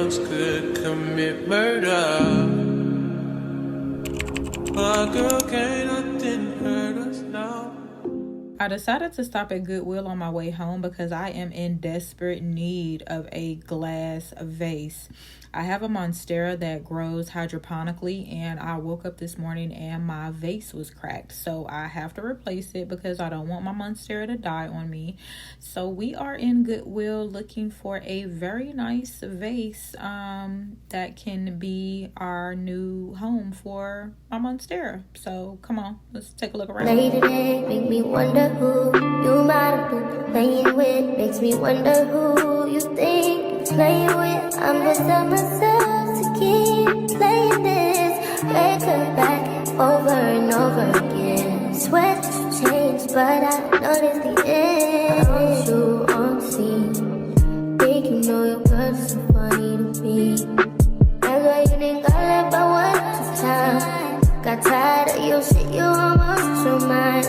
else could commit murder. My girl can't nothing hurt us now. I decided to stop at Goodwill on my way home because I am in desperate need of a glass vase. I have a monstera that grows hydroponically, and I woke up this morning and my vase was cracked. So I have to replace it because I don't want my monstera to die on me. So we are in Goodwill looking for a very nice vase that can be our new home for my monstera. So come on, let's take a look around. Late today, make me wonder who you might have been playing with. Makes me wonder who you think you're playing with. I'm just telling myself to keep playing this record back over and over again. Swear that you changed, but I noticed the end. I want you on the scene. Think you know your girl is so funny to me. That's why you didn't got left by one time. Got tired of your shit, you almost your mind.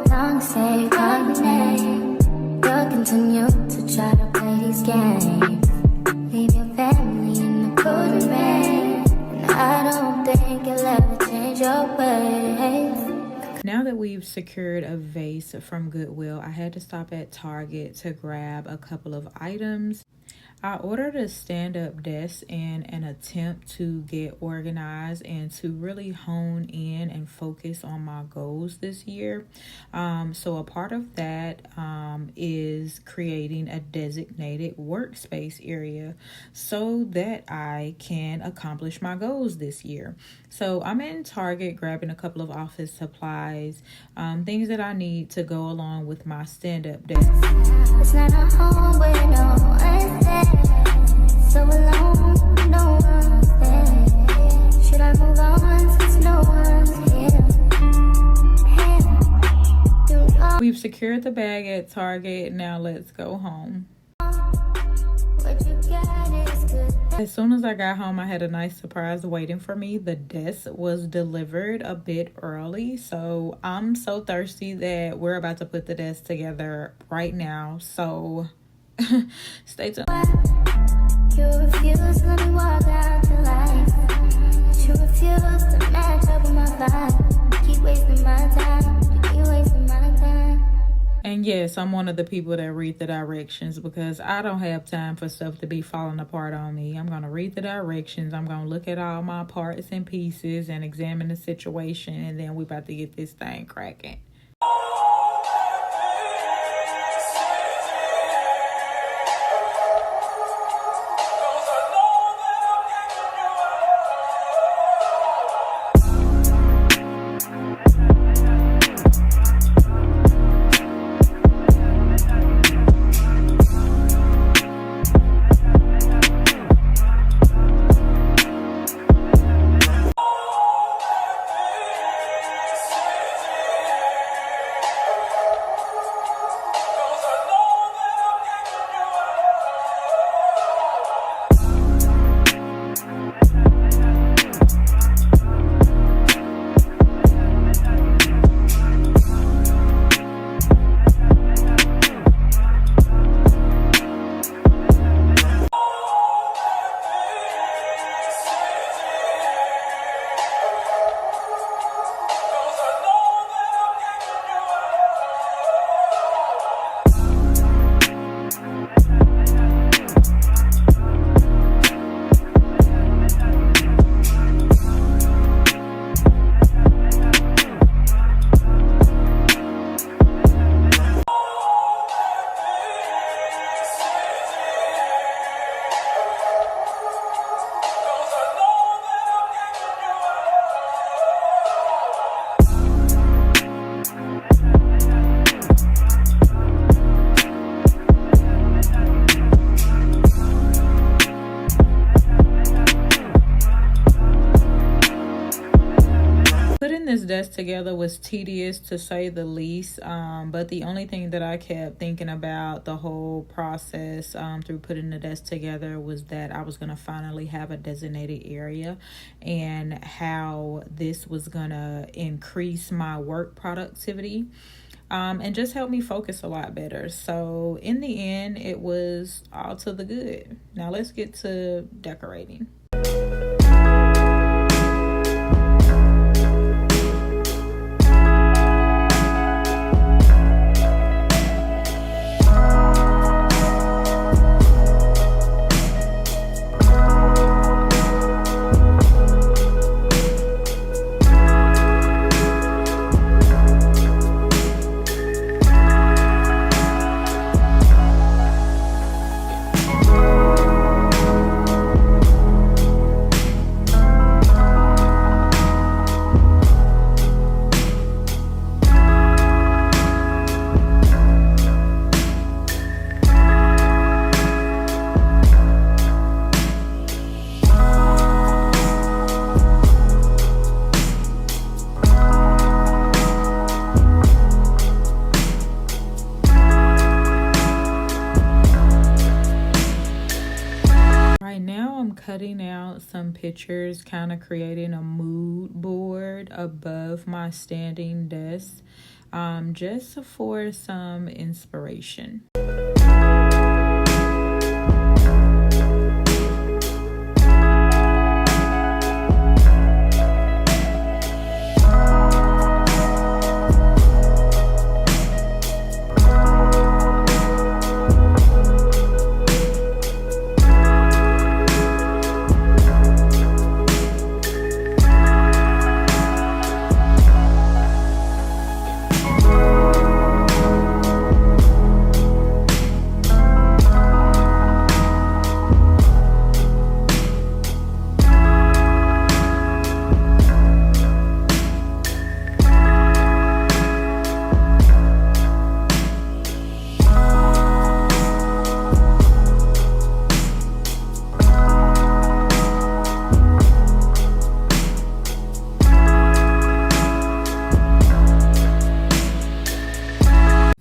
Long say call your name. You'll continue to try to play these games. Leave your family in the cold rain. And I don't think you'll ever change your ways. Now that we've secured a vase from Goodwill, I had to stop at Target to grab a couple of items. I ordered a stand-up desk in an attempt to get organized and to really hone in and focus on my goals this year. So a part of that is creating a designated workspace area so that I can accomplish my goals this year. So I'm in Target grabbing a couple of office supplies, things that I need to go along with my stand-up desk. It's not a home where no one's there. So alone, no one's there. Should I move on since no one's here? We've secured the bag at Target. Now let's go home. What you got is good. As soon as I got home, I had a nice surprise waiting for me. The desk was delivered a bit early, so I'm so thirsty that we're about to put the desk together right now. So stay tuned. You refuse, let me walk out your life. You refuse to match up with my vibe. You keep wasting my time. You keep wasting my time. And yes, I'm one of the people that read the directions because I don't have time for stuff to be falling apart on me. I'm going to read the directions. I'm going to look at all my parts and pieces and examine the situation. And then we about to get this thing cracking. This desk together was tedious to say the least, but the only thing that I kept thinking about the whole process through putting the desk together was that I was going to finally have a designated area and how this was going to increase my work productivity. and just helped me focus a lot better. So in the end, it was all to the good. Now let's get to decorating. Cutting out some pictures, kind of creating a mood board above my standing desk, just for some inspiration.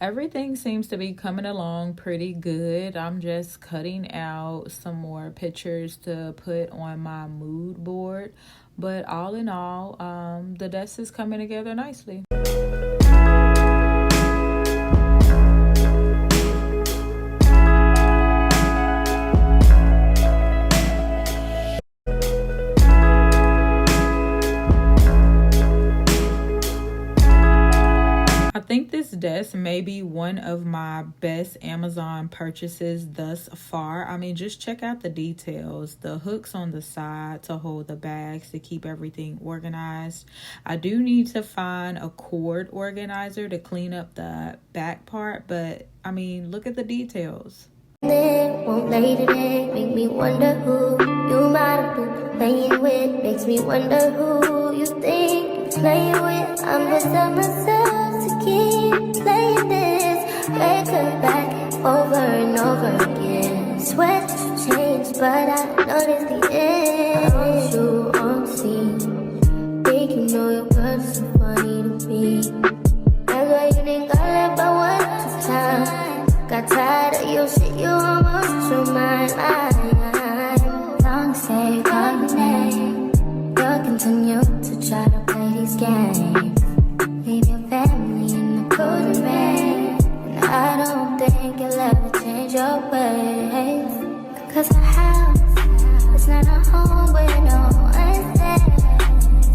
Everything seems to be coming along pretty good. I'm just cutting out some more pictures to put on my mood board. But all in all, the desk is coming together nicely. I think this desk may be one of my best Amazon purchases thus far. I mean, just check out the details. The hooks on the side to hold the bags to keep everything organized. I do need to find a cord organizer to clean up the back part, but I mean, look at the details. Won't lay today, make me wonder who you might have been playing with. Makes me wonder who you think you're playing with. I'm just on myself to keep playing this record back over and over again. Swear that you changed, but I noticed the end. I want you on the scene. Think you know your words so funny to me. That's why you didn't got left by one time. Got tired of your shit, you almost your mind. Long say, call your name. You'll continue to try to play these games. Leave your family in the cold rain. And I don't think you'll ever change your ways. Cause our house is not a home where no one's there.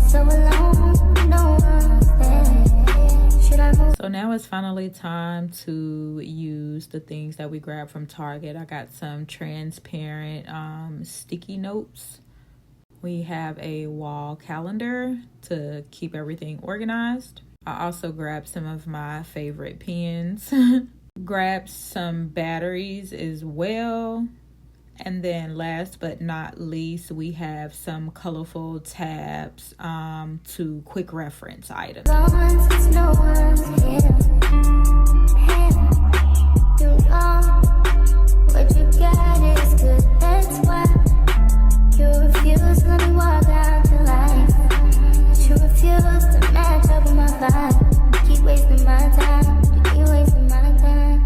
So alone, no one's there. Should I move? So now it's finally time to use the things that we grabbed from Target. I got some transparent sticky notes. We have a wall calendar to keep everything organized. I also grabbed some of my favorite pens. Grabbed some batteries as well. And then last but not least, we have some colorful tabs to quick reference items. No one's here. You know what you got is good, that's why you refuse to let me walk out to life. You refuse to match up with my vibe. Keep wasting my time, you keep wasting my time.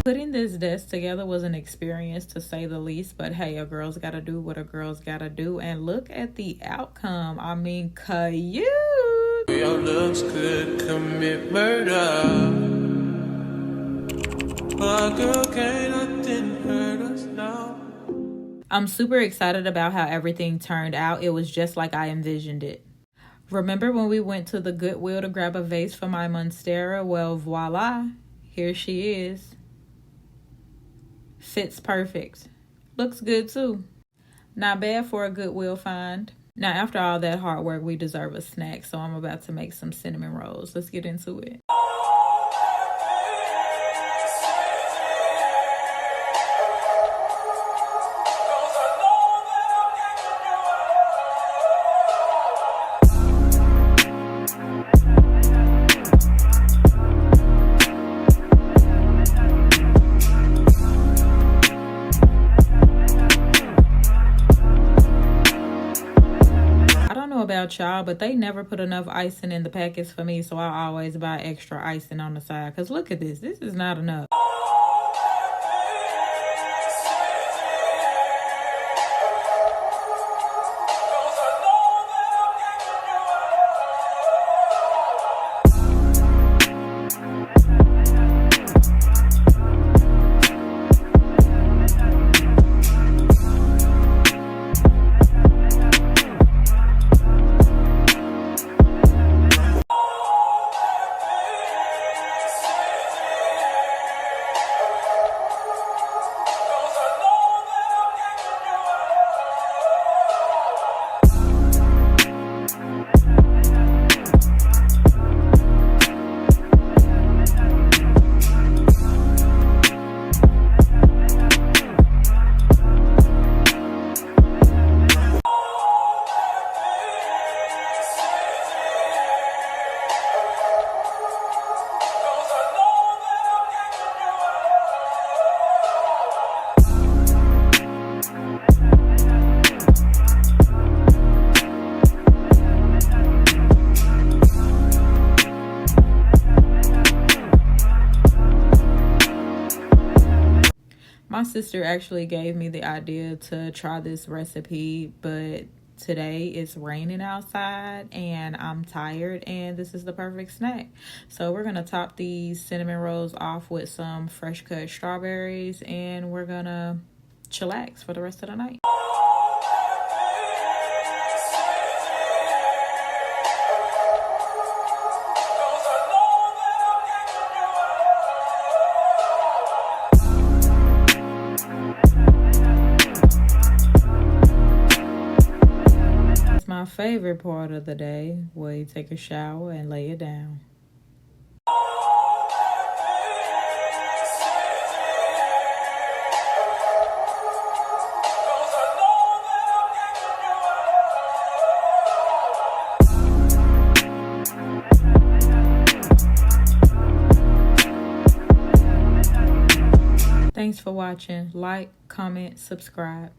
Putting this desk together was an experience to say the least, but hey, a girl's gotta do what a girl's gotta do, and look at the outcome. I mean, cute. Your looks could commit murder. My girl, can't nothing hurt us now. I'm super excited about how everything turned out. It was just like I envisioned it. Remember when we went to the Goodwill to grab a vase for my Monstera? Well, voila, here she is. Fits perfect. Looks good too. Not bad for a Goodwill find. Now, after all that hard work, we deserve a snack, so I'm about to make some cinnamon rolls. Let's get into it. About y'all, but they never put enough icing in the packets for me, so I always buy extra icing on the side, because look at this is not enough. My sister actually gave me the idea to try this recipe, but today it's raining outside and I'm tired, and this is the perfect snack. So we're gonna top these cinnamon rolls off with some fresh cut strawberries, and we're gonna chillax for the rest of the night. My favorite part of the day, where you take a shower and lay it down. Thanks for watching. Like, comment, subscribe.